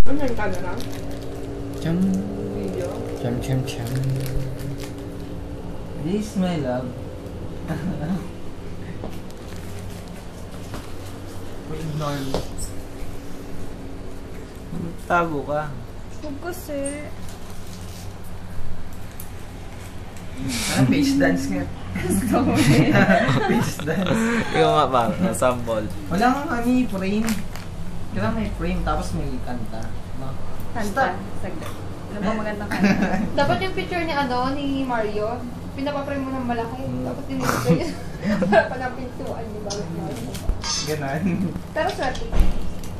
Ano ka na lang? Cham. Video? Cham cham cham. This is my love. Ignore mo. Tago ka. Huwag kasi. Ano, face dance nga. Gusto mo eh. Face dance. Ikaw nga ba? Sample. Wala kang frame. Kailangan may frame, tapos may kanta. No? Kanta. Saglit. Ano ba magandang kanta? Dapat yung picture ni ni Mario, pinapaprame mo ng malaki. Tapos dinito yun. Para palang pintuan yung bagay na. Ganon. Pero swerte.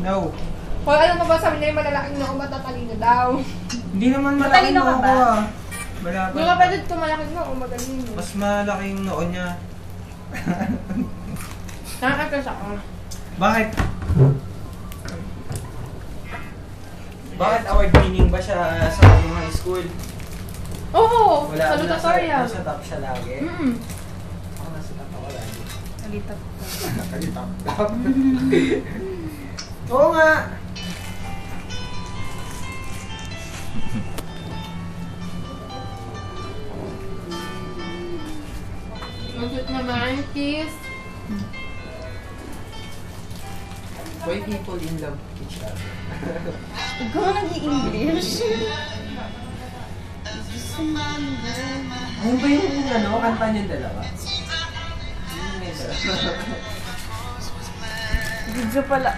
No. Kung alam mo ba sabi nila yung malalaking noo matatalino daw. Hindi naman malaking Matalino ka noo ba? ko ah. Wala pa. Yung kapatid ko malaking noo, magaling. Mas malaking noo niya. Nakakakasa ka. Bakit? Bakit award winning ba siya sa high school? Oo! Wala, salutatorial. nasa top siya lagi. Ako nasa top ako lagi. Nalitap ko. Top. Oo nga! Mag-shoot naman, kiss. Why people in love with each other? Ikaw nag-i-English. Ano ba yung kanta niyong dalawa? Yung dalawa. Video pala.